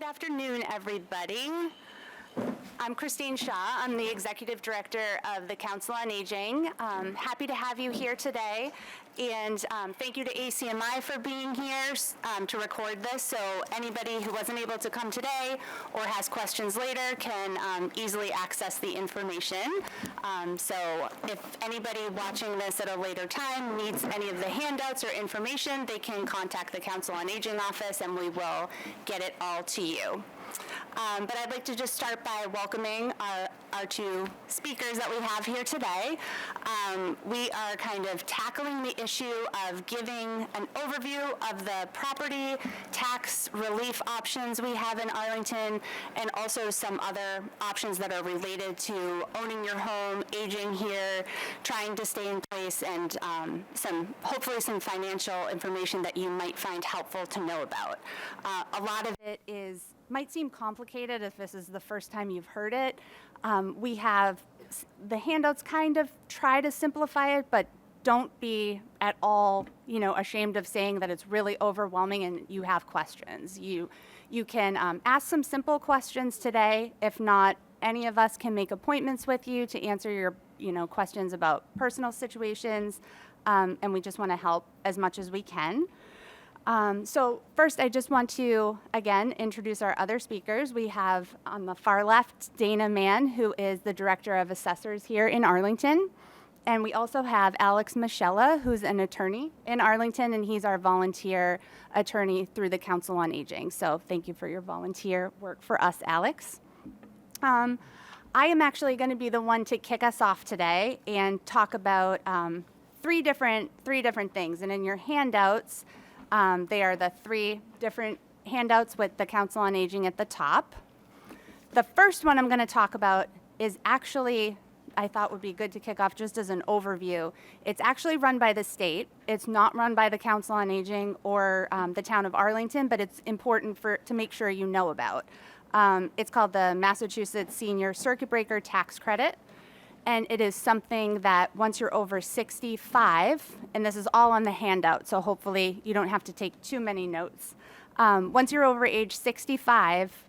afternoon, everybody. I'm Christine Shaw. I'm the Executive Director of the Council on Aging. Happy to have you here today. And thank you to ACMi for being here to record this, so anybody who wasn't able to come today or has questions later can easily access the information. So if anybody watching this at a later time needs any of the handouts or information, they can contact the Council on Aging office and we will get it all to you. But I'd like to just start by welcoming our two speakers that we have here today. We are kind of tackling the issue of giving an overview of the property tax relief options we have in Arlington, and also some other options that are related to owning your home, aging here, trying to stay in place, and hopefully some financial information that you might find helpful to know about. A lot of it might seem complicated if this is the first time you've heard it. We have the handouts kind of try to simplify it, but don't be at all, ashamed of saying that it's really overwhelming and you have questions. You can ask some simple questions today. If not, any of us can make appointments with you to answer your, questions about personal situations, and we just want to help as much as we can. So first, I just want to, again, introduce our other speakers. We have on the far left, Dana Mann, who is the Director of Assessors here in Arlington. And we also have Alex Michella, who's an attorney in Arlington, and he's our volunteer attorney through the Council on Aging. So thank you for your volunteer work for us, Alex. I am actually going to be the one to kick us off today and talk about three different things. And in your handouts, they are the three different handouts with the Council on Aging at the top. The first one I'm going to talk about is actually, I thought would be good to kick off just as an overview. It's actually run by the state. It's not run by the Council on Aging or the town of Arlington, but it's important to make sure you know about. It's called the Massachusetts Senior Circuit Breaker Tax Credit. And it is something that once you're over 65, and this is all on the handout, so hopefully you don't have to take too many notes. Once you're over age 65,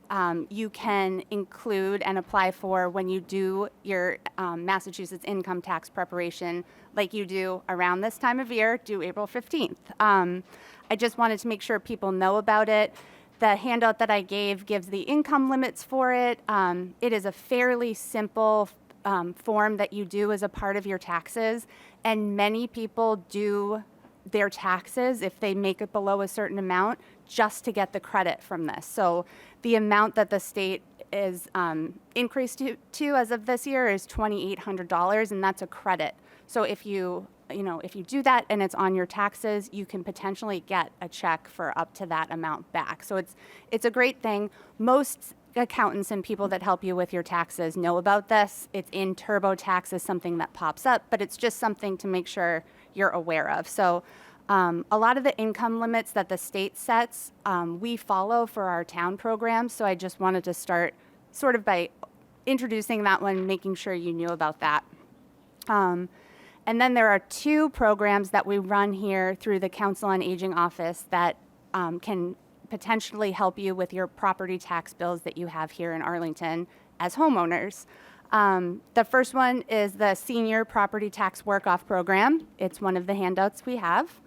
you can include and apply for when you do your Massachusetts income tax preparation, like you do around this time of year, due April 15th. I just wanted to make sure people know about it. The handout that I gave gives the income limits for it. It is a fairly simple form that you do as a part of your taxes, and many people do their taxes if they make it below a certain amount just to get the credit from this. So the amount that the state is increased to as of this year is $2,800, and that's a credit. So if you do that and it's on your taxes, you can potentially get a check for up to that amount back. So it's a great thing. Most accountants and people that help you with your taxes know about this. It's in TurboTax as something that pops up, but it's just something to make sure you're aware of. So a lot of the income limits that the state sets, we follow for our town programs. So I just wanted to start sort of by introducing that one, making sure you knew about that. And then there are two programs that we run here through the Council on Aging office that can potentially help you with your property tax bills that you have here in Arlington as homeowners. The first one is the Senior Property Tax Work-Off Program. It's one of the handouts we have.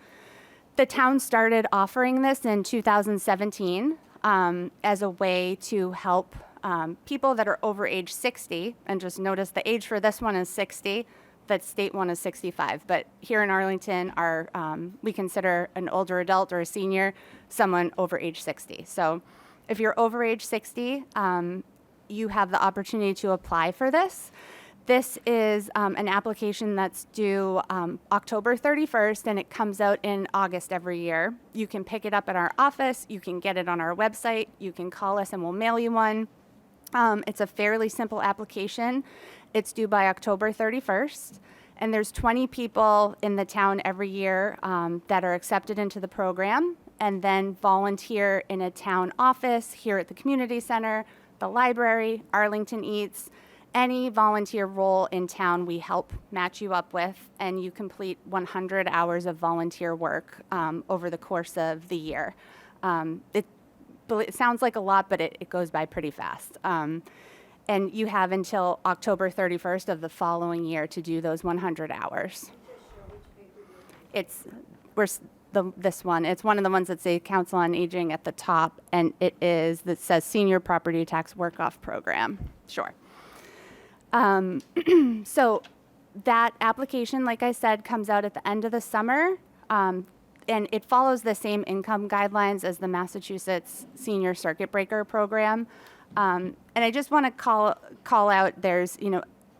The town started offering this in 2017 as a way to help people that are over age 60, and just notice the age for this one is 60, the state one is 65. But here in Arlington, we consider an older adult or a senior someone over age 60. So if you're over age 60, you have the opportunity to apply for this. This is an application that's due October 31st, and it comes out in August every year. You can pick it up at our office. You can get it on our website. You can call us and we'll mail you one. It's a fairly simple application. It's due by October 31st, and there's 20 people in the town every year that are accepted into the program and then volunteer in a town office here at the community center, the library, Arlington Eats. Any volunteer role in town we help match you up with, and you complete 100 hours of volunteer work over the course of the year. it sounds like a lot, but it goes by pretty fast. And you have until October 31st of the following year to do those 100 hours. It's this one. It's one of the ones that say Council on Aging at the top, and that says Senior Property Tax Work-Off Program. Sure. So that application, like I said, comes out at the end of the summer, and it follows the same income guidelines as the Massachusetts Senior Circuit Breaker Program. And I just want to call out, there's,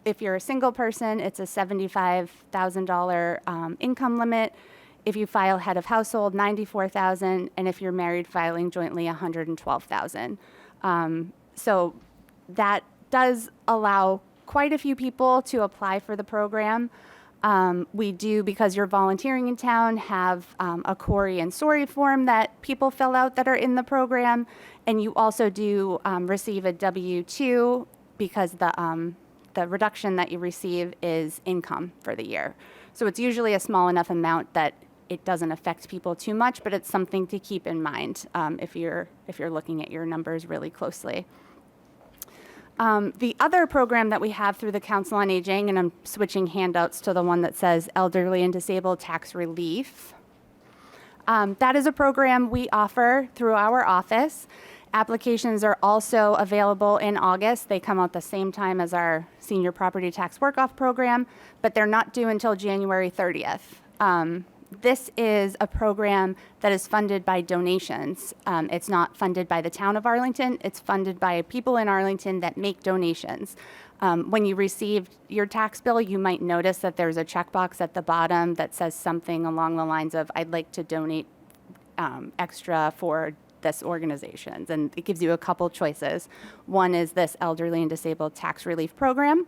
if you're a single person, it's a $75,000 income limit. If you file head of household, $94,000, and if you're married, filing jointly, $112,000. So that does allow quite a few people to apply for the program. We do, because you're volunteering in town, have a query and sorry form that people fill out that are in the program, and you also do receive a W-2 because the reduction that you receive is income for the year. So it's usually a small enough amount that it doesn't affect people too much, but it's something to keep in mind if you're looking at your numbers really closely. The other program that we have through the Council on Aging, and I'm switching handouts to the one that says Elderly and Disabled Tax Relief. That is a program we offer through our office. Applications are also available in August. They come out the same time as our Senior Property Tax Work-Off Program, but they're not due until January 30th. This is a program that is funded by donations. It's not funded by the town of Arlington. It's funded by people in Arlington that make donations. When you receive your tax bill, you might notice that there's a checkbox at the bottom that says something along the lines of, I'd like to donate extra for this organization. And it gives you a couple choices. One is this Elderly and Disabled Tax Relief Program.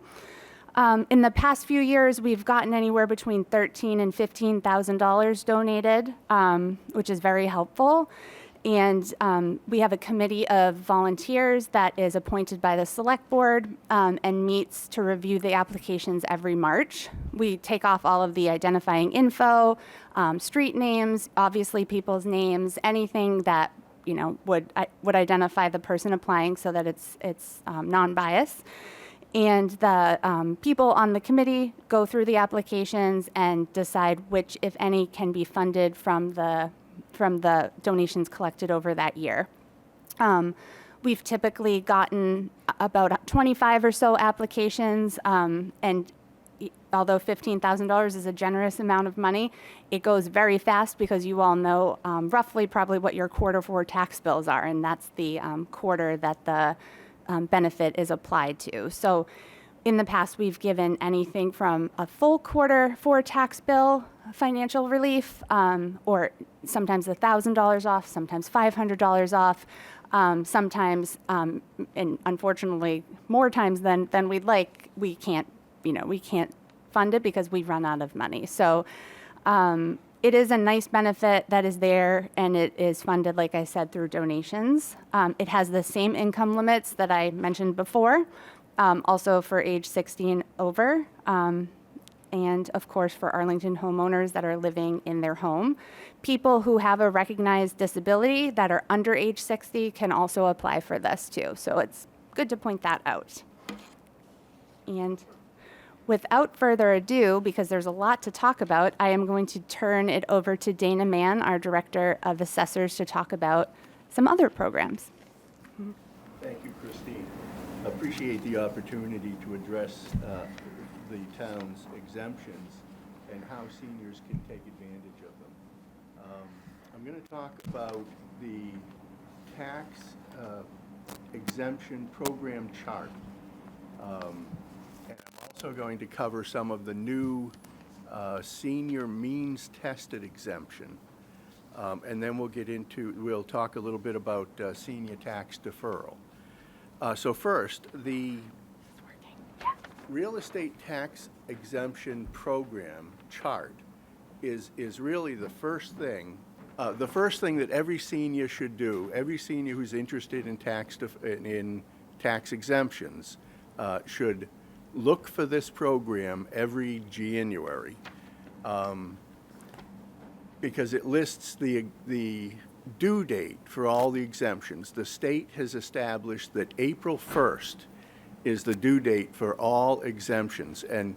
In the past few years, we've gotten anywhere between $13,000 and $15,000 donated, which is very helpful. And we have a committee of volunteers that is appointed by the select board and meets to review the applications every March. We take off all of the identifying info, street names, obviously people's names, anything that would identify the person applying so that it's non-biased. And the people on the committee go through the applications and decide which, if any, can be funded from the donations collected over that year. We've typically gotten about 25 or so applications, and although $15,000 is a generous amount of money, it goes very fast because you all know roughly probably what your quarter four tax bills are, and that's the quarter that the benefit is applied to. So in the past, we've given anything from a full quarter for tax bill financial relief, or sometimes $1,000 off, sometimes $500 off, sometimes, and unfortunately, more times than we'd like, we can't fund it because we run out of money. So it is a nice benefit that is there, and it is funded, like I said, through donations. It has the same income limits that I mentioned before, also for age 60 and over, and of course for Arlington homeowners that are living in their home. People who have a recognized disability that are under age 60 can also apply for this too, so it's good to point that out. And without further ado, because there's a lot to talk about, I am going to turn it over to Dana Mann, our Director of Assessors, to talk about some other programs. Thank you, Christine. I appreciate the opportunity to address the town's exemptions and how seniors can take advantage of them. I'm going to talk about the tax exemption program chart. And I'm also going to cover some of the new senior means tested exemption. And then we'll talk a little bit about senior tax deferral. So first, the real estate tax exemption program chart is really the first thing that every senior should do. Every senior who's interested in tax exemptions should look for this program every January, because it lists the due date for all the exemptions. The state has established that April 1st is the due date for all exemptions. And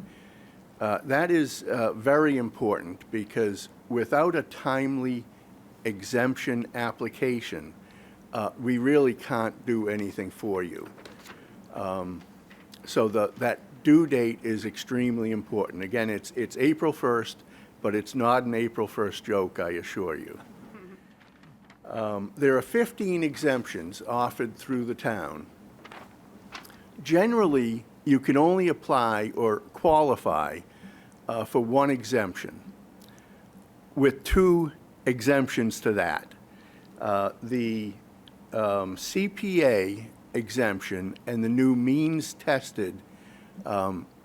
that is very important, because without a timely exemption application, we really can't do anything for you. So that due date is extremely important. Again, it's April 1st, but it's not an April 1st joke, I assure you. There are 15 exemptions offered through the town. Generally, you can only apply or qualify for one exemption, with two exemptions to that. The CPA exemption and the new means-tested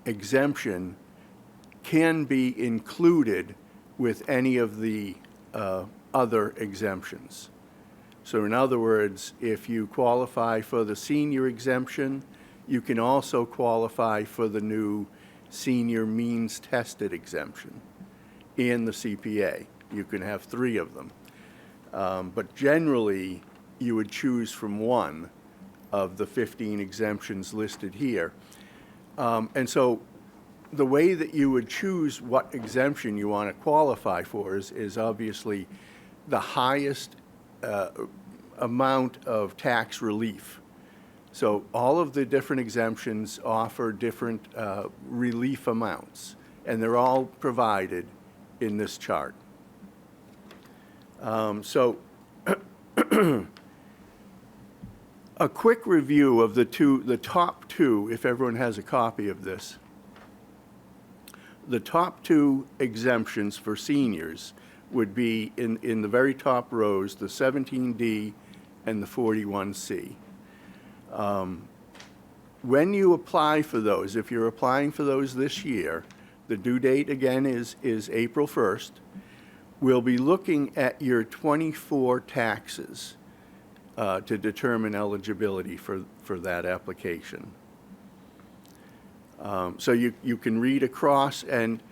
exemption can be included with any of the other exemptions. So in other words, if you qualify for the senior exemption, you can also qualify for the new senior means-tested exemption and the CPA. You can have three of them. But generally, you would choose from one of the 15 exemptions listed here. And so the way that you would choose what exemption you want to qualify for is obviously the highest amount of tax relief. So all of the different exemptions offer different relief amounts, and they're all provided in this chart. So a quick review of the top two, if everyone has a copy of this. The top two exemptions for seniors would be in the very top rows, the 17D and the 41C. When you apply for those, if you're applying for those this year, the due date again is April 1st. We'll be looking at your 24 taxes to determine eligibility for that application. So you can read across, and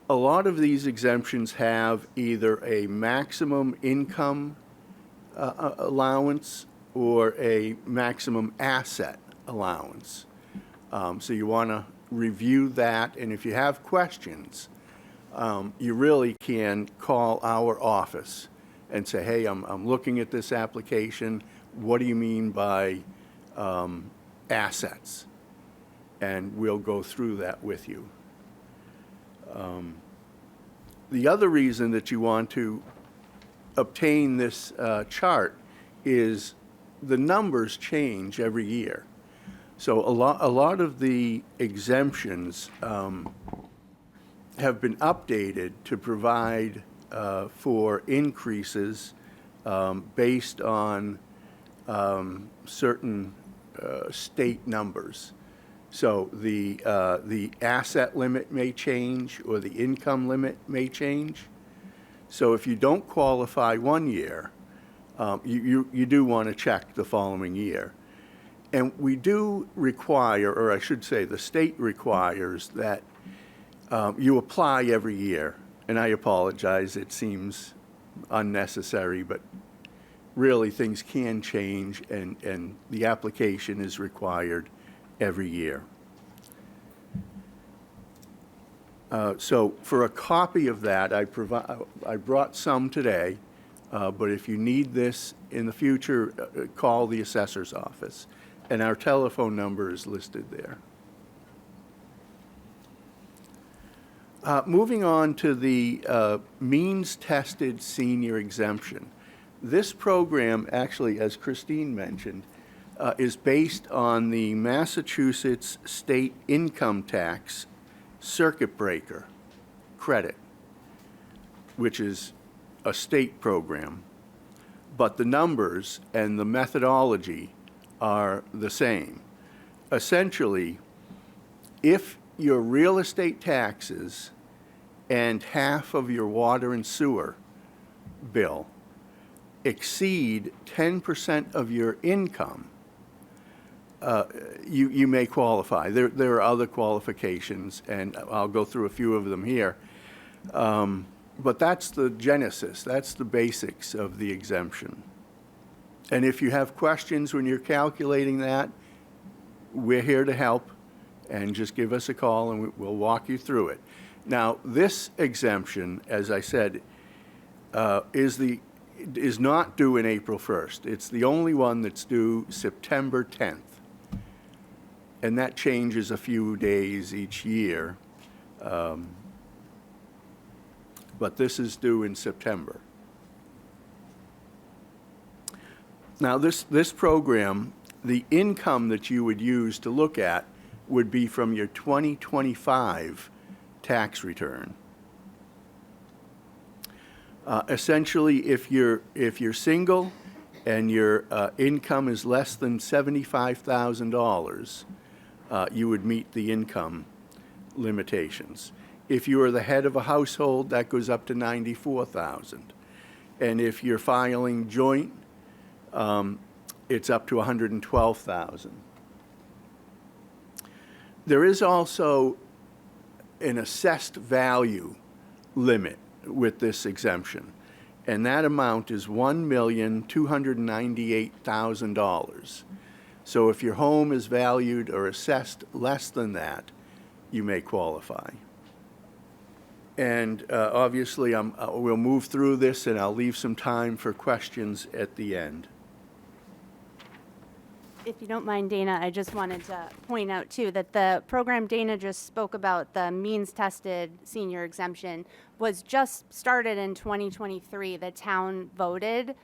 a lot of these exemptions have either a maximum income allowance or a maximum asset allowance. So you want to review that, and if you have questions, you really can call our office and say, hey, I'm looking at this application. What do you mean by assets? And we'll go through that with you. The other reason that you want to obtain this chart is the numbers change every year. So a lot of the exemptions have been updated to provide for increases based on certain state numbers. So the asset limit may change, or the income limit may change. So if you don't qualify one year, you do want to check the following year. And we do require, or I should say the state requires, that you apply every year. And I apologize, it seems unnecessary, but really things can change, and the application is required every year. So for a copy of that, I brought some today, but if you need this in the future, call the assessor's office, and our telephone number is listed there. Moving on to the means-tested senior exemption. This program, actually, as Christine mentioned, is based on the Massachusetts State Income Tax Circuit Breaker credit, which is a state program, but the numbers and the methodology are the same. Essentially, if your real estate taxes and half of your water and sewer bill exceed 10% of your income, you may qualify. There are other qualifications, and I'll go through a few of them here. But that's the genesis, that's the basics of the exemption. And if you have questions when you're calculating that, we're here to help, and just give us a call and we'll walk you through it. Now, this exemption, as I said, is not due in April 1st. It's the only one that's due September 10th. And that changes a few days each year. But this is due in September. Now, this program, the income that you would use to look at would be from your 2025 tax return. Essentially, if you're single and your income is less than $75,000, you would meet the income limitations. If you are the head of a household, that goes up to $94,000. And if you're filing joint, it's up to $112,000. There is also an assessed value limit with this exemption, and that amount is $1,298,000. So if your home is valued or assessed less than that, you may qualify. And obviously, we'll move through this, and I'll leave some time for questions at the end. If you don't mind, Dana, I just wanted to point out, too, that the program Dana just spoke about, the means-tested senior exemption, was just started in 2023. The town voted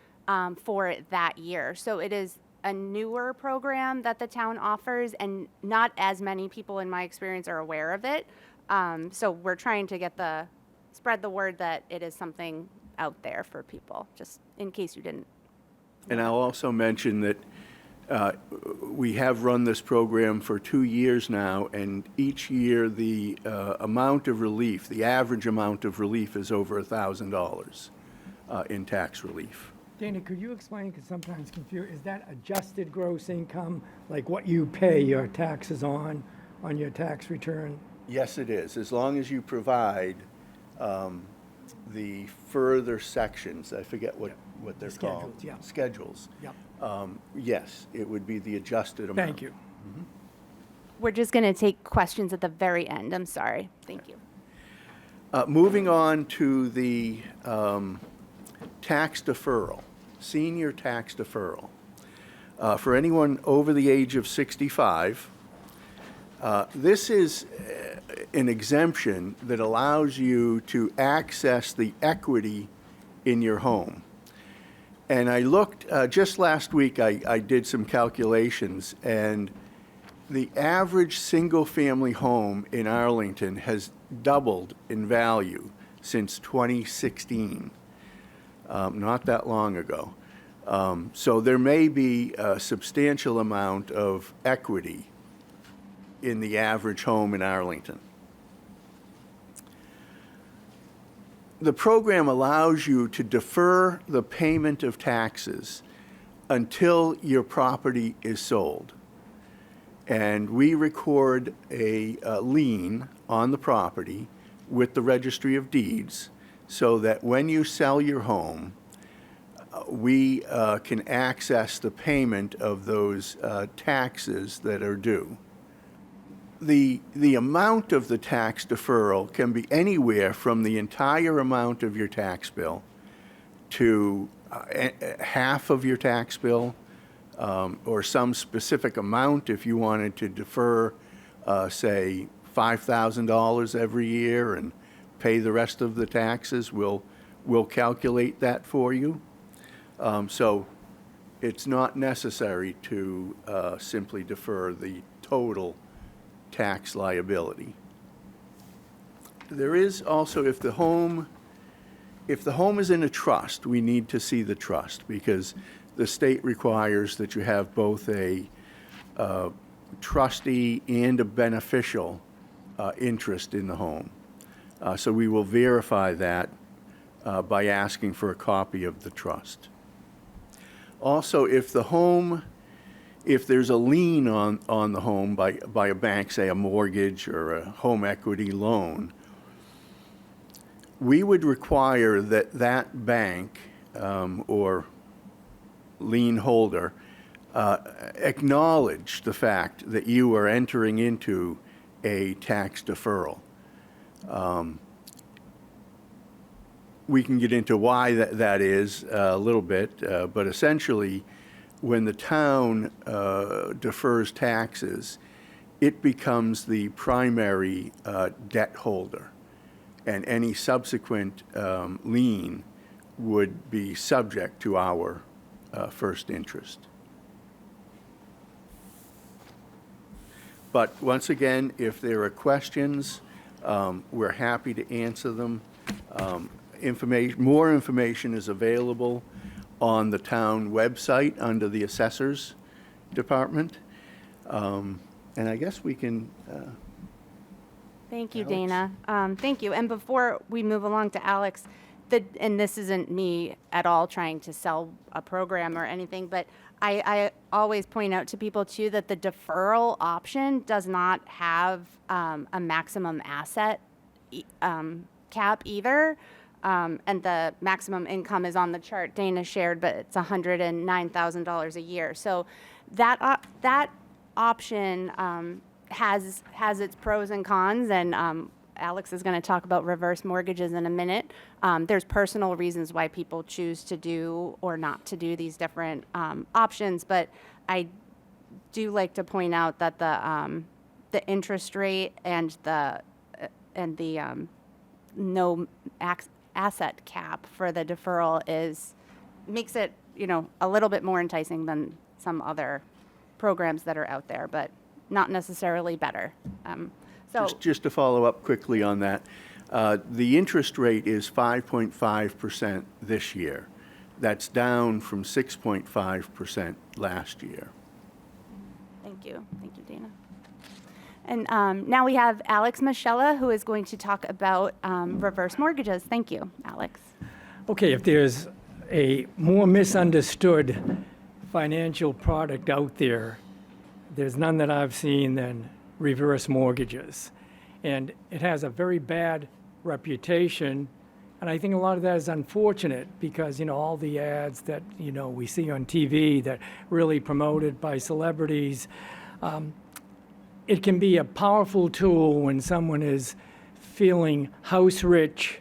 for it that year. So it is a newer program that the town offers, and not as many people, in my experience, are aware of it. So we're trying to spread the word that it is something out there for people, just in case you didn't. And I'll also mention that we have run this program for 2 years now, and each year the amount of relief, the average amount of relief, is over $1,000 in tax relief. Dana, could you explain, because sometimes confused, is that adjusted gross income, like what you pay your taxes on your tax return? Yes, it is, as long as you provide the further sections, I forget what they're called. Schedules, yeah. Schedules. Yep. Yes, it would be the adjusted amount. Thank you. We're just going to take questions at the very end. I'm sorry. Thank you. Moving on to the tax deferral, senior tax deferral. For anyone over the age of 65, this is an exemption that allows you to access the equity in your home. And I looked, just last week, I did some calculations, and the average single-family home in Arlington has doubled in value since 2016, not that long ago. So there may be a substantial amount of equity in the average home in Arlington. The program allows you to defer the payment of taxes until your property is sold. And we record a lien on the property with the Registry of Deeds so that when you sell your home, we can access the payment of those taxes that are due. The amount of the tax deferral can be anywhere from the entire amount of your tax bill to half of your tax bill, or some specific amount if you wanted to defer, say, $5,000 every year and pay the rest of the taxes. We'll calculate that for you. So it's not necessary to simply defer the total tax liability. There is also, if the home is in a trust, we need to see the trust because the state requires that you have both a trustee and a beneficial interest in the home. So we will verify that by asking for a copy of the trust. Also, if there's a lien on the home by a bank, say a mortgage or a home equity loan, we would require that that bank or lien holder acknowledge the fact that you are entering into a tax deferral. We can get into why that is a little bit, but essentially, when the town defers taxes, it becomes the primary debt holder, and any subsequent lien would be subject to our first interest. But once again, if there are questions, we're happy to answer them. More information is available on the town website under the Assessors Department. And I guess we can, Thank you, Alex? Dana. Thank you. And before we move along to Alex, and this isn't me at all trying to sell a program or anything, but I always point out to people too that the deferral option does not have a maximum asset cap either. And the maximum income is on the chart Dana shared, but it's $109,000 a year. So that option has its pros and cons, and Alex is going to talk about reverse mortgages in a minute. There's personal reasons why people choose to do or not to do these different options, but I do like to point out that the interest rate and the no asset cap for the deferral makes it, a little bit more enticing than some other programs that are out there, but not necessarily better. just to follow up quickly on that, the interest rate is 5.5% this year. That's down from 6.5% last year. Thank you, Dana. And now we have Alex Michella, who is going to talk about reverse mortgages. Thank you, Alex. Okay, if there's a more misunderstood financial product out there, there's none that I've seen than reverse mortgages. And it has a very bad reputation, and I think a lot of that is unfortunate because, all the ads that, we see on TV that really promoted by celebrities, it can be a powerful tool when someone is feeling house rich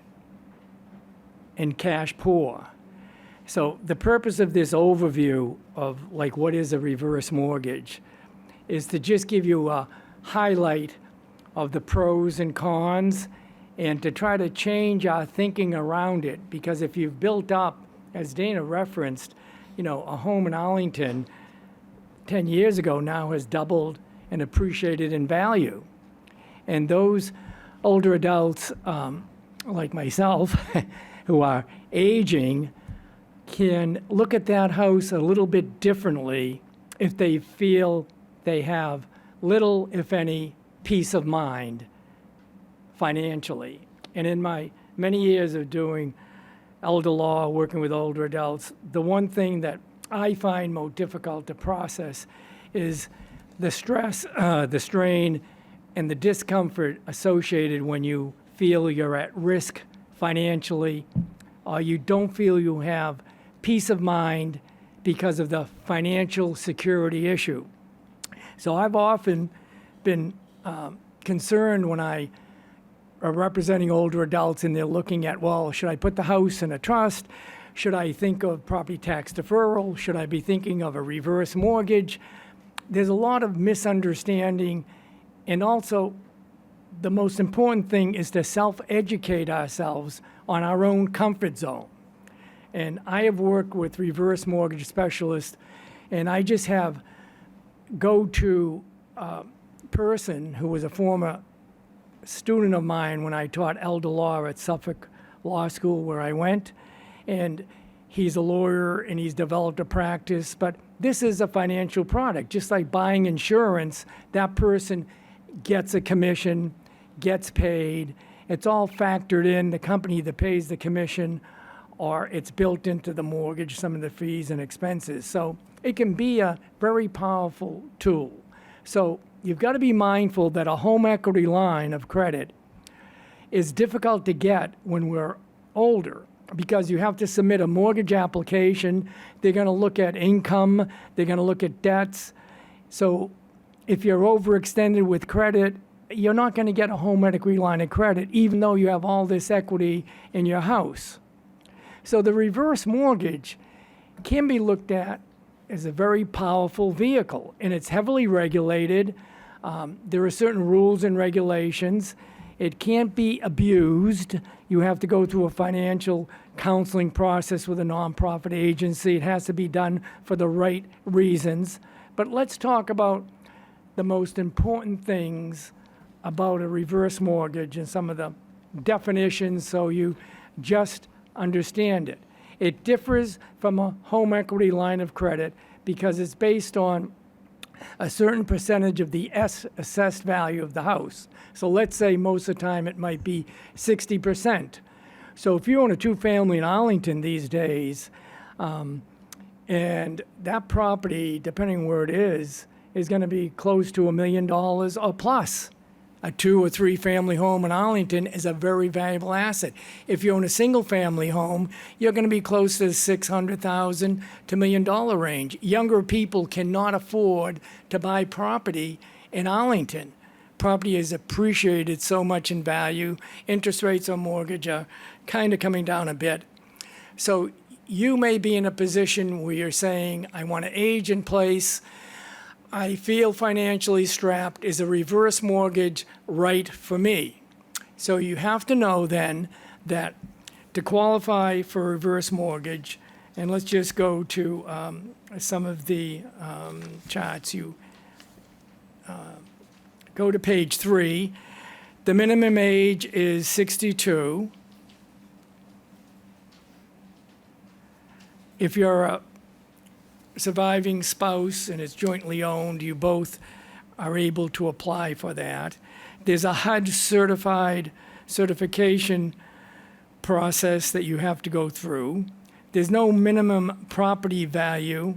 and cash poor. So the purpose of this overview of what is a reverse mortgage is to just give you a highlight of the pros and cons and to try to change our thinking around it. Because if you've built up, as Dana referenced, a home in Arlington 10 years ago now has doubled and appreciated in value. And those older adults, like myself, who are aging, can look at that house a little bit differently if they feel they have little, if any, peace of mind financially. And in my many years of doing elder law, working with older adults, the one thing that I find most difficult to process is the stress, the strain, and the discomfort associated when you feel you're at risk financially, or you don't feel you have peace of mind because of the financial security issue. So I've often been concerned when I are representing older adults and they're looking at, well, should I put the house in a trust? Should I think of property tax deferral? Should I be thinking of a reverse mortgage? There's a lot of misunderstanding, and also the most important thing is to self-educate ourselves on our own comfort zone. And I have worked with reverse mortgage specialists, and I just have go-to person who was a former student of mine when I taught elder law at Suffolk Law School, where I went, and he's a lawyer and he's developed a practice, but this is a financial product. Just like buying insurance, that person gets a commission, gets paid. It's all factored in, the company that pays the commission, or it's built into the mortgage, some of the fees and expenses. So it can be a very powerful tool. So you've got to be mindful that a home equity line of credit is difficult to get when we're older because you have to submit a mortgage application. They're going to look at income. They're going to look at debts. So if you're overextended with credit, you're not going to get a home equity line of credit, even though you have all this equity in your house. So the reverse mortgage can be looked at as a very powerful vehicle, and it's heavily regulated. There are certain rules and regulations. It can't be abused. You have to go through a financial counseling process with a nonprofit agency. It has to be done for the right reasons. But let's talk about the most important things about a reverse mortgage and some of the definitions so you just understand it. It differs from a home equity line of credit because it's based on a certain percentage of the assessed value of the house. So let's say most of the time it might be 60%. So if you own a two-family in Arlington these days, and that property, depending where it is going to be close to $1 million or plus. A 2 or 3 family home in Arlington is a very valuable asset. If you own a single family home, you're going to be close to $600,000 to $1 million range. Younger people cannot afford to buy property in Arlington. Property is appreciated so much in value. Interest rates on mortgage are kind of coming down a bit. So you may be in a position where you're saying, I want to age in place. I feel financially strapped. Is a reverse mortgage right for me? So you have to know then that to qualify for a reverse mortgage, and let's just go to some of the charts. You go to page 3. The minimum age is 62. If you're a surviving spouse and it's jointly owned, you both are able to apply for that. There's a HUD certification process that you have to go through. There's no minimum property value,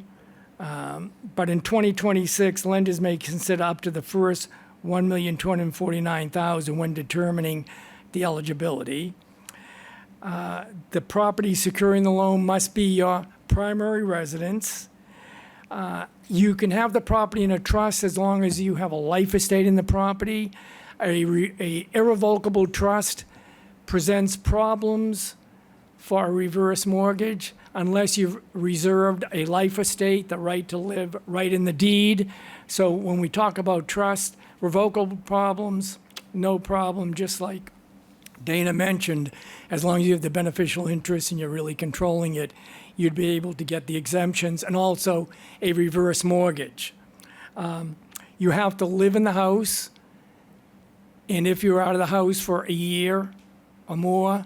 but in 2026, lenders may consider up to the first $1,249,000 when determining the eligibility. The property securing the loan must be your primary residence. You can have the property in a trust as long as you have a life estate in the property. A irrevocable trust presents problems for a reverse mortgage unless you've reserved a life estate, the right to live right in the deed. So when we talk about trust, revocable problems, no problem, just like Dana mentioned, as long as you have the beneficial interest and you're really controlling it, you'd be able to get the exemptions and also a reverse mortgage. You have to live in the house, and if you're out of the house for a year or more,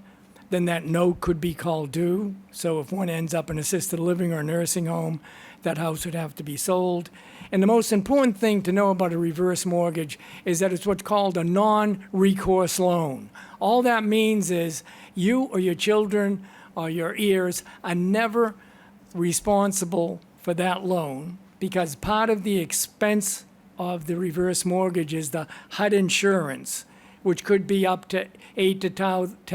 then that note could be called due. So if one ends up in assisted living or a nursing home, that house would have to be sold. And the most important thing to know about a reverse mortgage is that it's what's called a non-recourse loan. All that means is you or your children or your heirs are never responsible for that loan because part of the expense of the reverse mortgage is the HUD insurance, which could be up to $8,000 to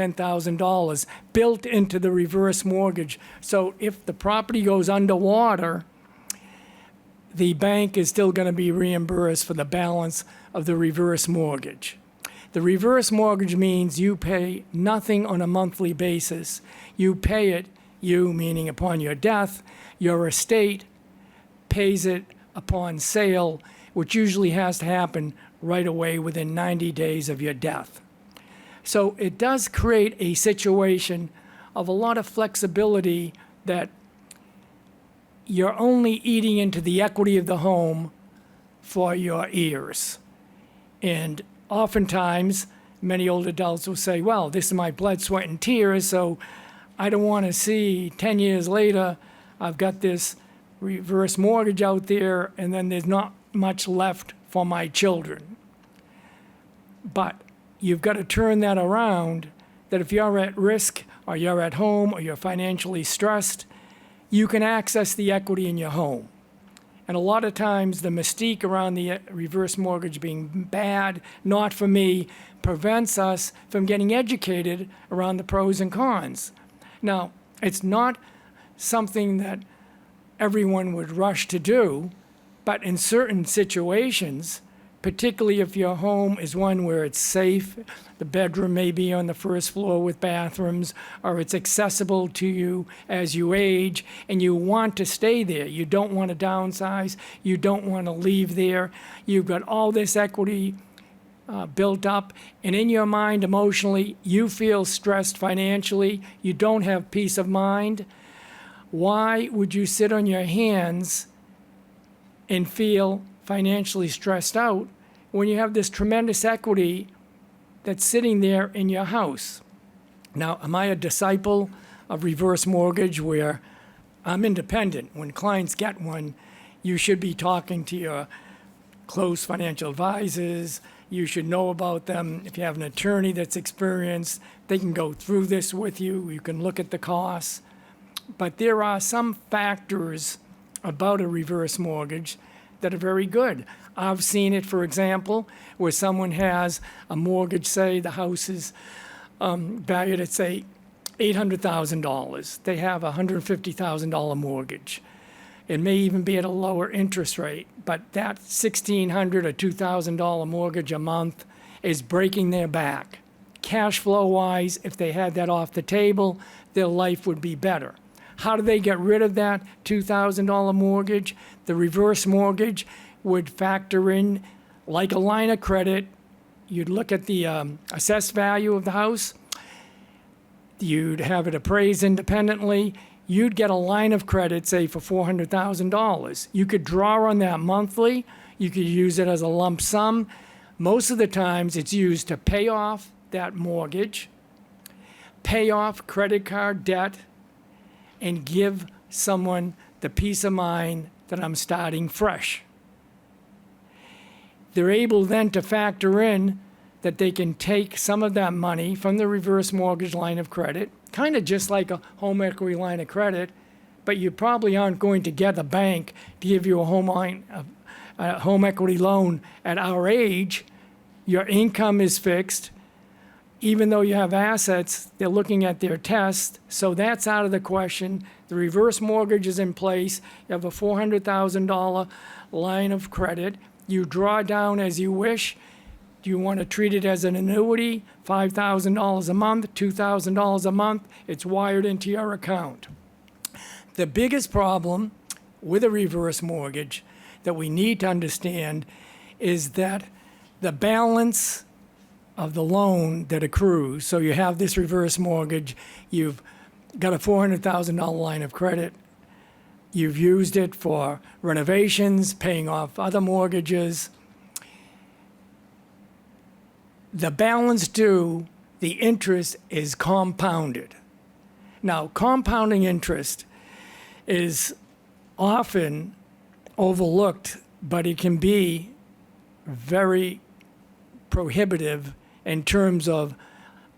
$10,000 built into the reverse mortgage. So if the property goes underwater, the bank is still going to be reimbursed for the balance of the reverse mortgage. The reverse mortgage means you pay nothing on a monthly basis. You pay it, you meaning upon your death, your estate pays it upon sale, which usually has to happen right away within 90 days of your death. So it does create a situation of a lot of flexibility that you're only eating into the equity of the home for your heirs. And oftentimes, many old adults will say, well, this is my blood, sweat, and tears, so I don't want to see 10 years later, I've got this reverse mortgage out there, and then there's not much left for my children. But you've got to turn that around, that if you're at risk, or you're at home, or you're financially stressed, you can access the equity in your home. And a lot of times, the mystique around the reverse mortgage being bad, not for me, prevents us from getting educated around the pros and cons. Now, it's not something that everyone would rush to do, but in certain situations, particularly if your home is one where it's safe, the bedroom may be on the first floor with bathrooms, or it's accessible to you as you age, and you want to stay there. You don't want to downsize. You don't want to leave there. You've got all this equity built up, and in your mind, emotionally, you feel stressed financially. You don't have peace of mind. Why would you sit on your hands and feel financially stressed out when you have this tremendous equity that's sitting there in your house? Now, am I a disciple of reverse mortgage where I'm independent? When clients get one, you should be talking to your close financial advisors. You should know about them. If you have an attorney that's experienced, they can go through this with you. You can look at the costs. But there are some factors about a reverse mortgage that are very good. I've seen it, for example, where someone has a mortgage, say the house is valued at, say, $800,000. They have a $150,000 mortgage. It may even be at a lower interest rate, but that $1,600 or $2,000 mortgage a month is breaking their back. Cash flow-wise, if they had that off the table, their life would be better. How do they get rid of that $2,000 mortgage? The reverse mortgage would factor in like a line of credit. You'd look at the assessed value of the house. You'd have it appraised independently. You'd get a line of credit, say, for $400,000. You could draw on that monthly. You could use it as a lump sum. Most of the times, it's used to pay off that mortgage, pay off credit card debt, and give someone the peace of mind that I'm starting fresh. They're able then to factor in that they can take some of that money from the reverse mortgage line of credit, kind of just like a home equity line of credit, but you probably aren't going to get a bank to give you a home equity loan at our age. Your income is fixed. Even though you have assets, they're looking at their test, so that's out of the question. The reverse mortgage is in place. You have a $400,000 line of credit. You draw down as you wish. Do you want to treat it as an annuity? $5,000 a month, $2,000 a month. It's wired into your account. The biggest problem with a reverse mortgage that we need to understand is that the balance of the loan that accrues, so you have this reverse mortgage, you've got a $400,000 line of credit, you've used it for renovations, paying off other mortgages. The balance due, the interest is compounded. Now, compounding interest is often overlooked, but it can be very prohibitive in terms of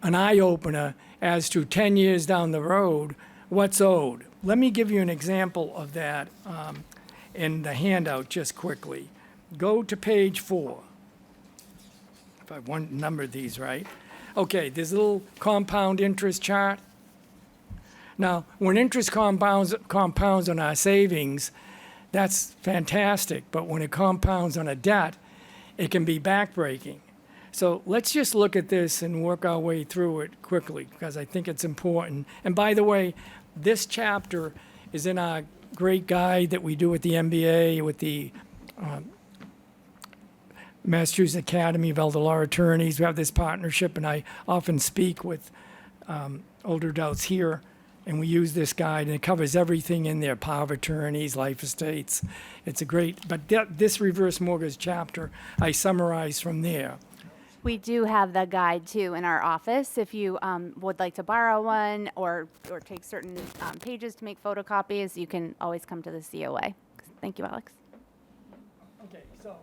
an eye-opener as to 10 years down the road, what's owed. Let me give you an example of that in the handout just quickly. Go to page 4. If I want to number these right. Okay, there's a little compound interest chart. Now, when interest compounds on our savings, that's fantastic, but when it compounds on a debt, it can be backbreaking. So let's just look at this and work our way through it quickly, because I think it's important. And by the way, this chapter is in our great guide that we do with the MBA, with the Massachusetts Academy of Elder Law Attorneys. We have this partnership, and I often speak with older adults here, and we use this guide, and it covers everything in there, power of attorneys, life estates. It's a great, but this reverse mortgage chapter, I summarize from there. We do have the guide too in our office. If you would like to borrow one or take certain pages to make photocopies, you can always come to the COA. Thank you, Alex. Okay, so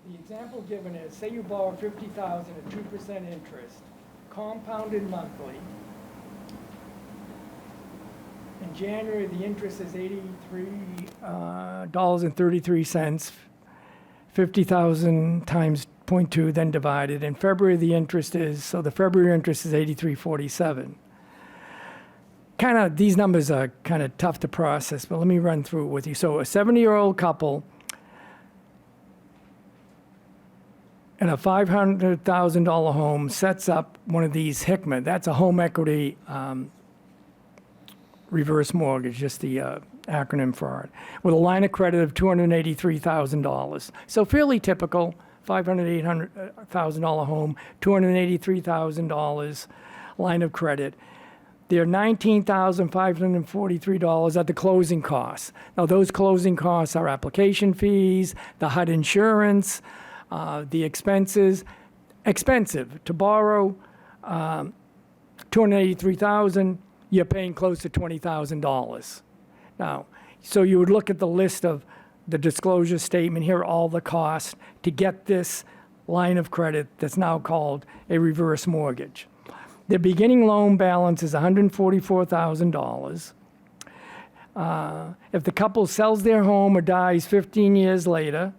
the example given is, say you borrow $50,000 at 2% interest, compounded monthly, and January, the interest is $83.33, 50,000 times 0.2, then divided. In February, the February interest is 83.47. These numbers are kind of tough to process, but let me run through it with you. So a 70-year-old couple in a $500,000 home sets up one of these HICMA. That's a home equity reverse mortgage, just the acronym for it, with a line of credit of $283,000. So fairly typical, $500,000 home, $283,000 line of credit. They're $19,543 at the closing costs. Now, those closing costs are application fees, the HUD insurance, the expenses. Expensive to borrow, $283,000. You're paying close to $20,000. Now, so you would look at the list of the disclosure statement. Here are all the costs to get this line of credit that's now called a reverse mortgage. The beginning loan balance is $144,000. If the couple sells their home or dies 15 years later,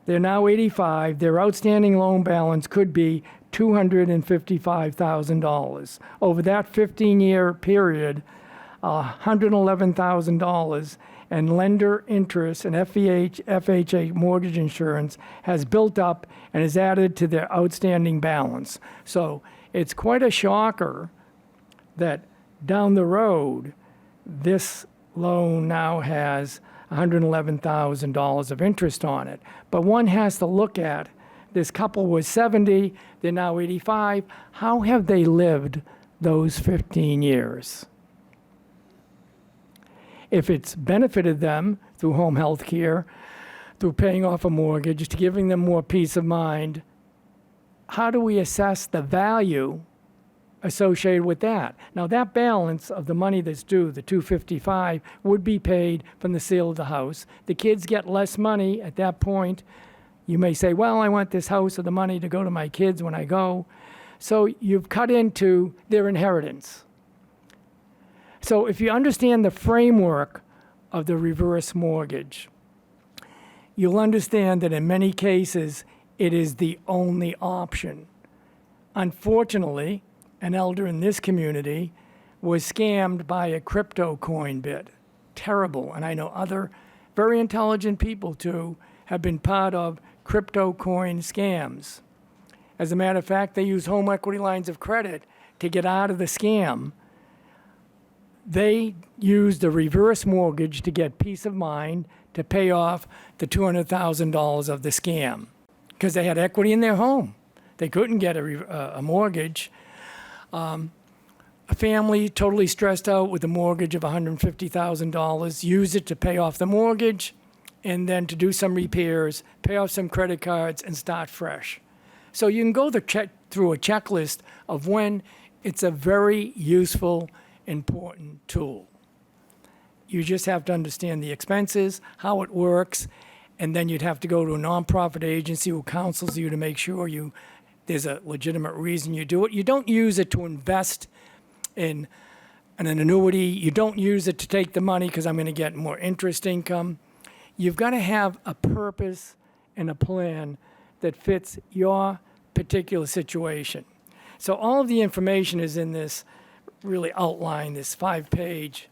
they're now 85. Their outstanding loan balance could be $255,000. Over that 15-year period, $111,000 and lender interest and FHA mortgage insurance has built up and is added to their outstanding balance. So it's quite a shocker that down the road, this loan now has $111,000 of interest on it. But one has to look at, this couple was 70, they're now 85. How have they lived those 15 years? If it's benefited them through home health care, through paying off a mortgage, to giving them more peace of mind, how do we assess the value associated with that? Now, that balance of the money that's due, the $255, would be paid from the sale of the house. The kids get less money at that point. You may say, well, I want this house or the money to go to my kids when I go. So you've cut into their inheritance. So if you understand the framework of the reverse mortgage, you'll understand that in many cases, it is the only option. Unfortunately, an elder in this community was scammed by a crypto coin bid. Terrible. And I know other very intelligent people, too, have been part of crypto coin scams. As a matter of fact, they use home equity lines of credit to get out of the scam. They used a reverse mortgage to get peace of mind to pay off the $200,000 of the scam because they had equity in their home. They couldn't get a mortgage. A family totally stressed out with a mortgage of $150,000, use it to pay off the mortgage, and then to do some repairs, pay off some credit cards, and start fresh. So you can go through a checklist of when it's a very useful, important tool. You just have to understand the expenses, how it works, and then you'd have to go to a nonprofit agency who counsels you to make sure there's a legitimate reason you do it. You don't use it to invest in an annuity. You don't use it to take the money because I'm going to get more interest income. You've got to have a purpose and a plan that fits your particular situation. So all of the information is in this really outline, this 5-page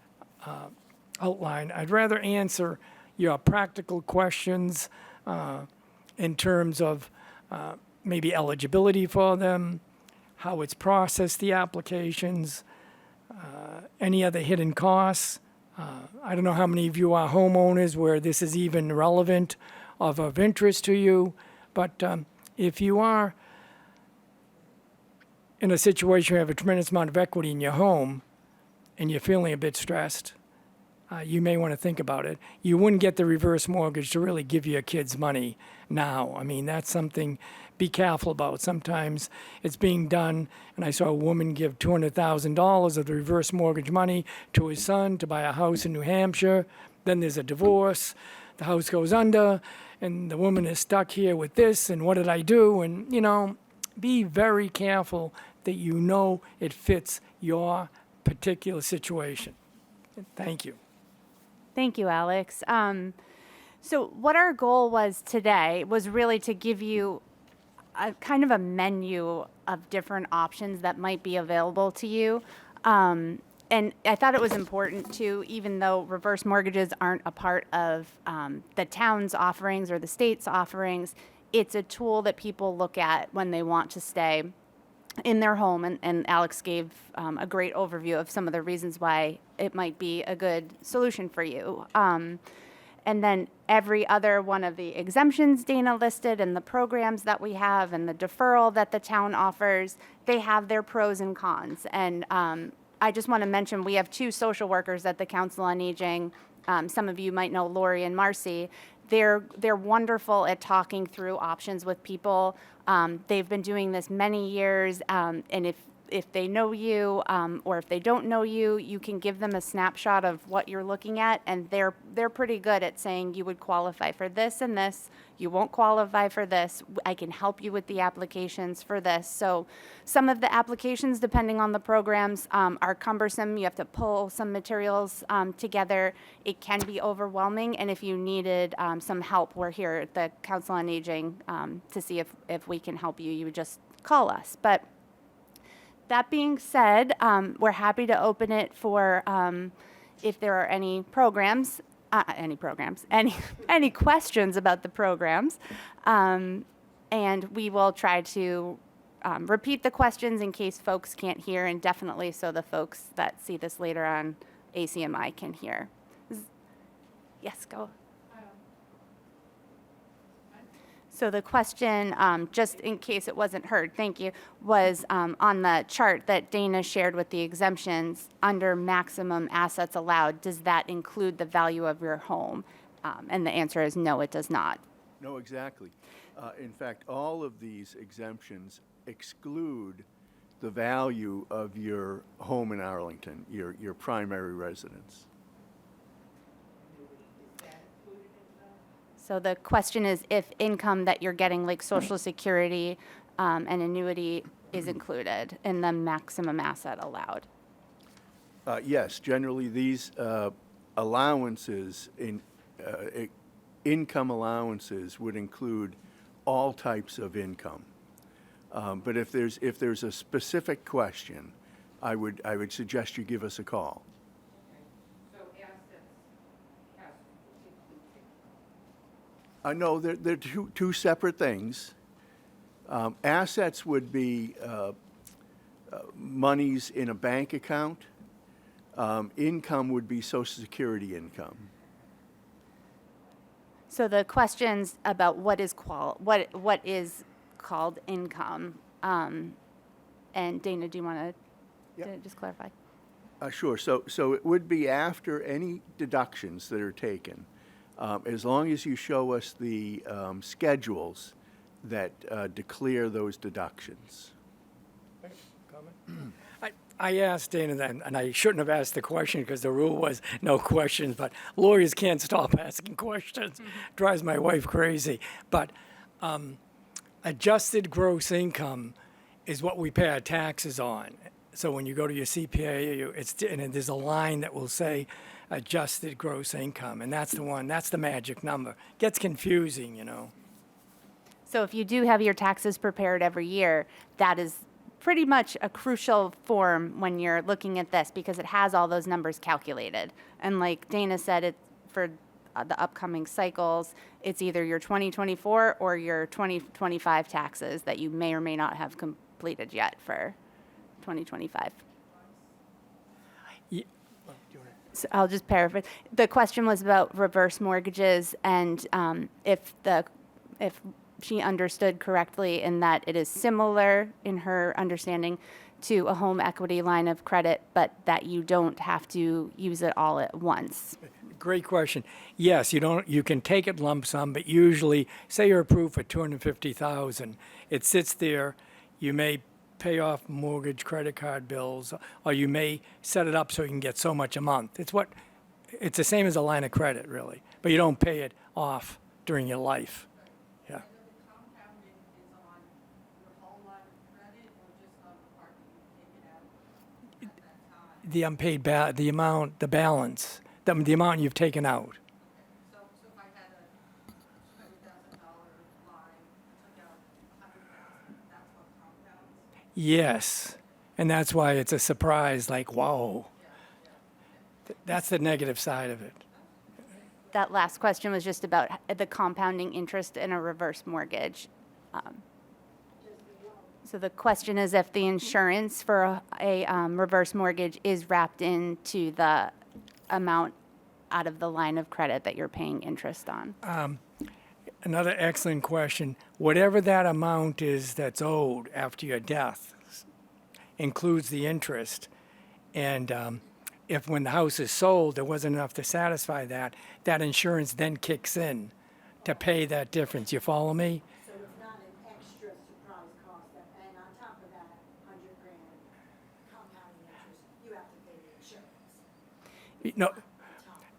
outline. I'd rather answer your practical questions in terms of maybe eligibility for them, how it's processed, the applications, any other hidden costs. I don't know how many of you are homeowners where this is even relevant of interest to you, but if you are in a situation where you have a tremendous amount of equity in your home and you're feeling a bit stressed, you may want to think about it. You wouldn't get the reverse mortgage to really give your kids money now. I mean, that's something be careful about. Sometimes it's being done, and I saw a woman give $200,000 of the reverse mortgage money to his son to buy a house in New Hampshire. Then there's a divorce. The house goes under, and the woman is stuck here with this, and what did I do? And, be very careful that you know it fits your particular situation. Thank you. Thank you, Alex. So what our goal was today was really to give you a kind of a menu of different options that might be available to you. And I thought it was important to, even though reverse mortgages aren't a part of the town's offerings or the state's offerings, it's a tool that people look at when they want to stay in their home. And Alex gave a great overview of some of the reasons why it might be a good solution for you. And then every other one of the exemptions Dana listed and the programs that we have and the deferral that the town offers, they have their pros and cons. And I just want to mention, we have 2 social workers at the Council on Aging. Some of you might know Lori and Marcy. They're wonderful at talking through options with people. They've been doing this many years, and if they know you or if they don't know you, you can give them a snapshot of what you're looking at, and they're pretty good at saying you would qualify for this and this. You won't qualify for this. I can help you with the applications for this. So some of the applications, depending on the programs, are cumbersome. You have to pull some materials together. It can be overwhelming, and if you needed some help, we're here at the Council on Aging to see if we can help you. You would just call us. But that being said, we're happy to open it for if there are any questions about the programs, and we will try to repeat the questions in case folks can't hear, and definitely so the folks that see this later on ACMi can hear. Yes, go. So the question, just in case it wasn't heard, thank you, was on the chart that Dana shared with the exemptions under maximum assets allowed, does that include the value of your home? And the answer is no, it does not. No, exactly. In fact, all of these exemptions exclude the value of your home in Arlington, your primary residence. So the question is if income that you're getting, like Social Security and annuity, is included in the maximum asset allowed. Yes, generally these allowances, income allowances would include all types of income. But if there's a specific question, I would suggest you give us a call. No, they're two separate things. Assets would be monies in a bank account. Income would be Social Security income. So the questions about what is called income, and Dana, do you want to just clarify? Sure. So it would be after any deductions that are taken. As long as you show us the schedules that declare those deductions. I asked Dana that, and I shouldn't have asked the question because the rule was no questions, but lawyers can't stop asking questions. Drives my wife crazy. But adjusted gross income is what we pay our taxes on. So when you go to your CPA, and there's a line that will say adjusted gross income, and that's the one, that's the magic number. Gets confusing, you know. So if you do have your taxes prepared every year, that is pretty much a crucial form when you're looking at this because it has all those numbers calculated. And like Dana said, for the upcoming cycles, it's either your 2024 or your 2025 taxes that you may or may not have completed yet for 2025. So I'll just paraphrase. The question was about reverse mortgages and if she understood correctly in that it is similar in her understanding to a home equity line of credit, but that you don't have to use it all at once. Great question. Yes, you can take it lump sum, but usually, say you're approved for $250,000, it sits there. You may pay off mortgage, credit card bills, or you may set it up so you can get so much a month. It's the same as a line of credit, really, but you don't pay it off during your life. Yeah. The compounding is on your whole line of credit or just on the part that you take it out at that time? the unpaid, the amount, the balance, the amount you've taken out. So if I had a $100,000 line, took out 100,000, that's what compounds? Yes, and that's why it's a surprise, like, whoa. That's the negative side of it. That last question was just about the compounding interest in a reverse mortgage. So the question is if the insurance for a reverse mortgage is wrapped into the amount out of the line of credit that you're paying interest on. Another excellent question. Whatever that amount is that's owed after your death includes the interest. And if when the house is sold, there wasn't enough to satisfy that, that insurance then kicks in to pay that difference. You follow me? So it's not an extra surprise cost, and on top of that, 100,000 compounding interest, you have to pay the insurance. No,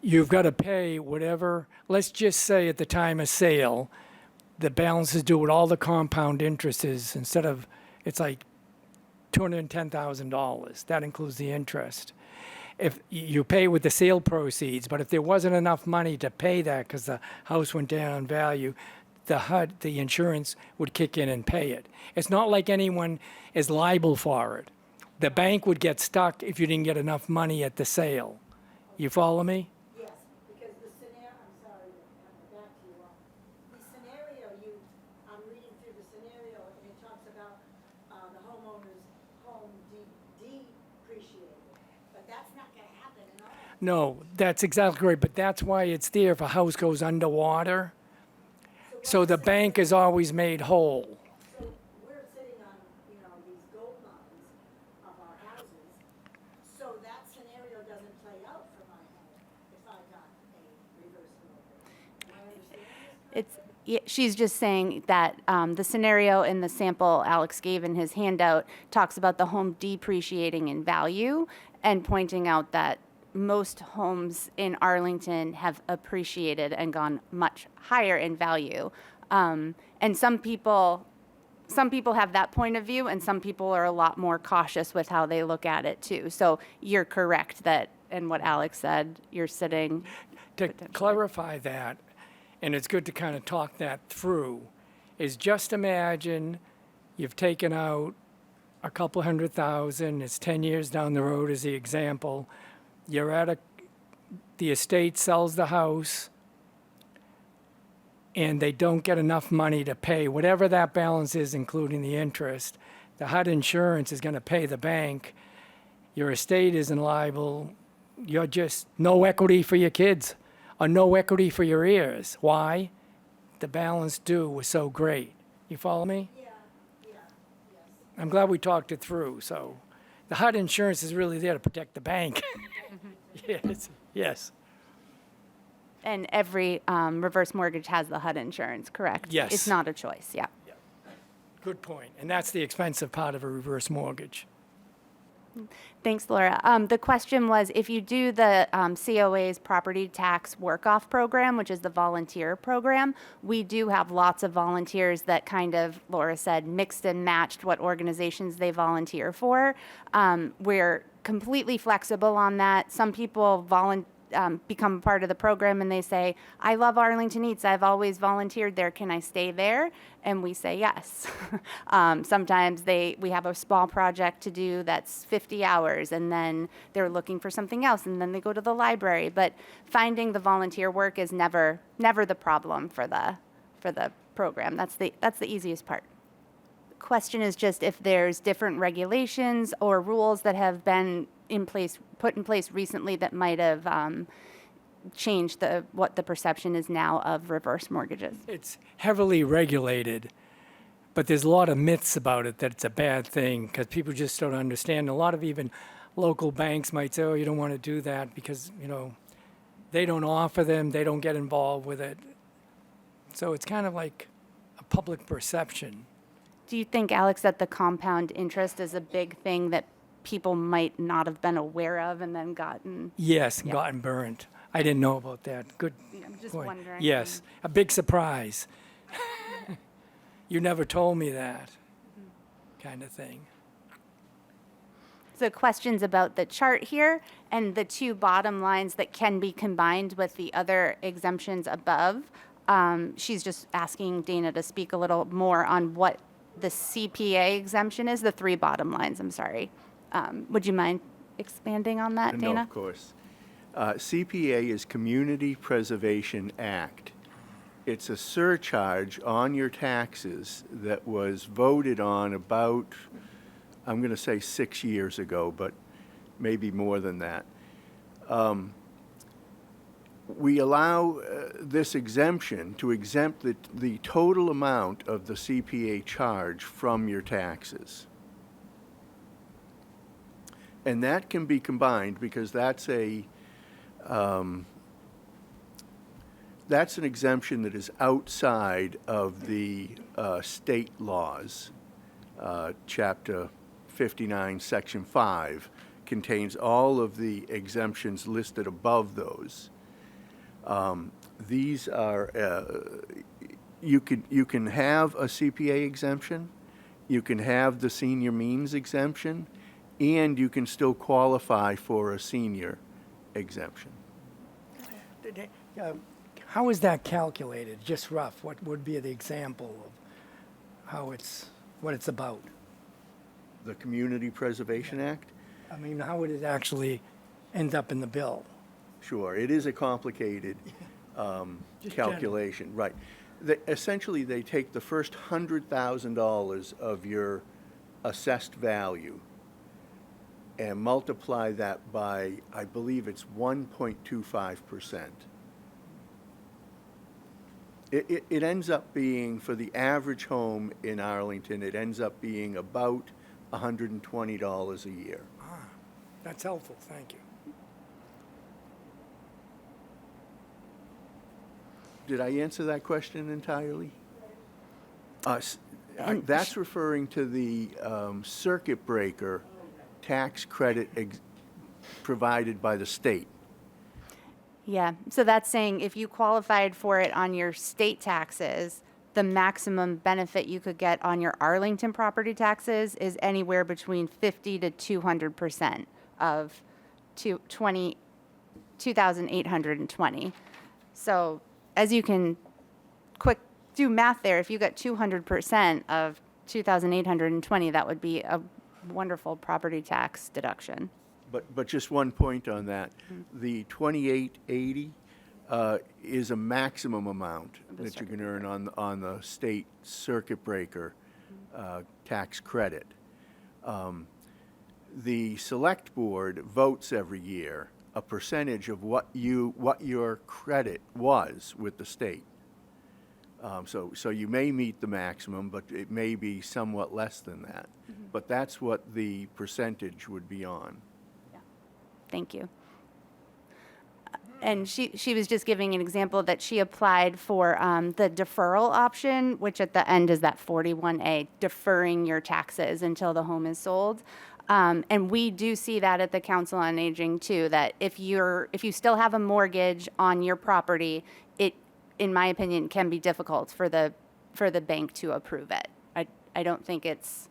you've got to pay whatever, let's just say at the time of sale, the balance is due with all the compound interest is, instead of, it's like $210,000. That includes the interest. If you pay with the sale proceeds, but if there wasn't enough money to pay that because the house went down in value, the HUD, the insurance would kick in and pay it. It's not like anyone is liable for it. The bank would get stuck if you didn't get enough money at the sale. You follow me? Yes, because the scenario, I'm sorry to come back to you, the scenario I'm reading through the scenario, and it talks about the homeowner's home depreciated, but that's not gonna happen at all. No, that's exactly right, but that's why it's there if a house goes underwater. So the bank is always made whole. So we're sitting on, these gold mines of our houses, so that scenario doesn't play out for my home if I got a reverse mortgage. Am I understanding this correctly? She's just saying that the scenario in the sample Alex gave in his handout talks about the home depreciating in value and pointing out that most homes in Arlington have appreciated and gone much higher in value. And some people have that point of view, and some people are a lot more cautious with how they look at it too. So you're correct that, and what Alex said, you're sitting. To clarify that, and it's good to kind of talk that through, is just imagine you've taken out a couple $100,000, it's 10 years down the road as the example, you're at the estate sells the house, and they don't get enough money to pay whatever that balance is, including the interest. The HUD insurance is going to pay the bank. Your estate isn't liable. You're just no equity for your kids or no equity for your heirs. Why? The balance due was so great. You follow me? Yeah, yes. I'm glad we talked it through. So the HUD insurance is really there to protect the bank. Yes, yes. And every reverse mortgage has the HUD insurance, correct? Yes. It's not a choice, yeah. Good point. And that's the expensive part of a reverse mortgage. Thanks, Laura. The question was, if you do the COA's property tax work-off program, which is the volunteer program, we do have lots of volunteers that kind of, Laura said, mixed and matched what organizations they volunteer for. We're completely flexible on that. Some people become part of the program and they say, I love Arlington Eats. I've always volunteered there. Can I stay there? And we say yes. Sometimes we have a small project to do that's 50 hours, and then they're looking for something else, and then they go to the library. But finding the volunteer work is never the problem for the program. That's the easiest part. The question is just if there's different regulations or rules that have been put in place recently that might have changed what the perception is now of reverse mortgages. It's heavily regulated, but there's a lot of myths about it that it's a bad thing because people just don't understand. A lot of even local banks might say, oh, you don't want to do that because, they don't offer them, they don't get involved with it. So it's kind of like a public perception. Do you think, Alex, that the compound interest is a big thing that people might not have been aware of and then gotten? Yes, Yeah. gotten burnt. I didn't know about that. Good I'm just point. wondering. Yes, a big surprise. You never told me that, kind of thing. So questions about the chart here and the two bottom lines that can be combined with the other exemptions above. She's just asking Dana to speak a little more on what the CPA exemption is, the three bottom lines, I'm sorry. Would you mind expanding on that, No, Dana? of course. CPA is Community Preservation Act. It's a surcharge on your taxes that was voted on about, I'm going to say 6 years ago, but maybe more than that. We allow this exemption to exempt the total amount of the CPA charge from your taxes. And that can be combined because that's an exemption that is outside of the state laws. Chapter 59, Section 5 contains all of the exemptions listed above those. These are, you can have a CPA exemption, you can have the senior means exemption, and you can still qualify for a senior exemption. How is that calculated? Just rough, what would be the example of what it's about? The Community Preservation Act? I mean, how would it actually end up in the bill? Sure, it is a complicated Just calculation, right. Essentially, they take the first $100,000 of your assessed value and multiply that by, I believe it's 1.25%. It ends up being, for the average home in Arlington, it ends up being about $120 a year. That's helpful, thank you. Did I answer that question entirely? And That's referring to the circuit breaker tax credit provided by the state. Yeah, so that's saying if you qualified for it on your state taxes, the maximum benefit you could get on your Arlington property taxes is anywhere between 50 to 200% of 2,820. So as you can do math there, if you got 200% of 2,820, that would be a wonderful property tax deduction. But just one point on that. The 2,880 is a maximum amount that you can earn on the state circuit breaker tax credit. The select board votes every year a percentage of what your credit was with the state. So you may meet the maximum, but it may be somewhat less than that. But that's what the percentage would be on. Thank you. And she was just giving an example that she applied for the deferral option, which at the end is that 41A, deferring your taxes until the home is sold. And we do see that at the Council on Aging too, that if you still have a mortgage on your property, it, in my opinion, can be difficult for the bank to approve it. I don't think it's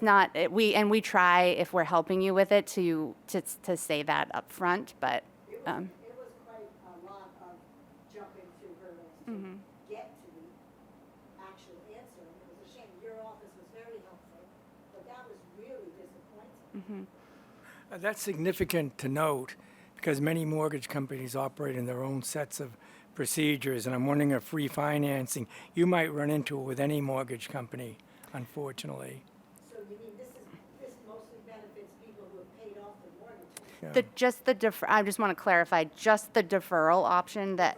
not, we try, if we're helping you with it, to say that up front, but. It was quite a lot of jumping through hurdles to get to the actual answer. And it was a shame. Your office was very helpful, but that was really disappointing. That's significant to note because many mortgage companies operate in their own sets of procedures, and I'm wondering if refinancing, you might run into it with any mortgage company, unfortunately. So you mean this mostly benefits people who have paid off the mortgage? Yeah. I just want to clarify, just the deferral option the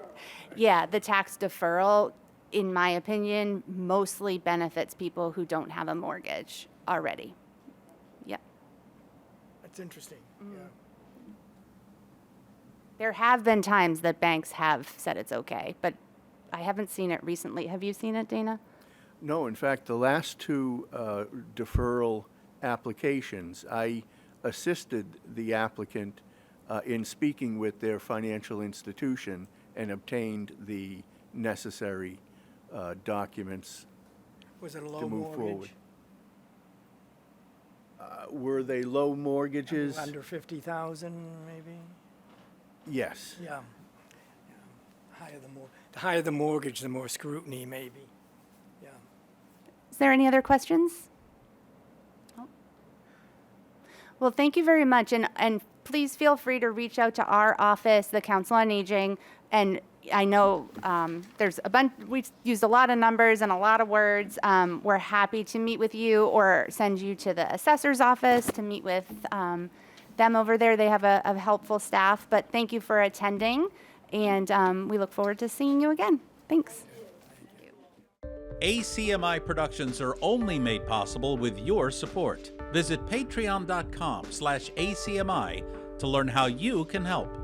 tax deferral, in my opinion, mostly benefits people who don't have a mortgage already. Yep. That's interesting. Yeah. There have been times that banks have said it's okay, but I haven't seen it recently. Have you seen it, Dana? No, in fact, the last two deferral applications, I assisted the applicant in speaking with their financial institution and obtained the necessary documents Was it a low to move mortgage? forward. Were they low mortgages? Under 50,000, maybe? Yes. Yeah. The higher the mortgage, the more scrutiny, maybe. Yeah. Is there any other questions? No? Well, thank you very much, and please feel free to reach out to our office, the Council on Aging, and I know there's a bunch, we've used a lot of numbers and a lot of words. We're happy to meet with you or send you to the assessor's office to meet with them over there. They have a helpful staff, but thank you for attending, and we look forward to seeing you again. Thanks. ACMi productions are only made possible with your support. Visit patreon.com/ACMi to learn how you can help.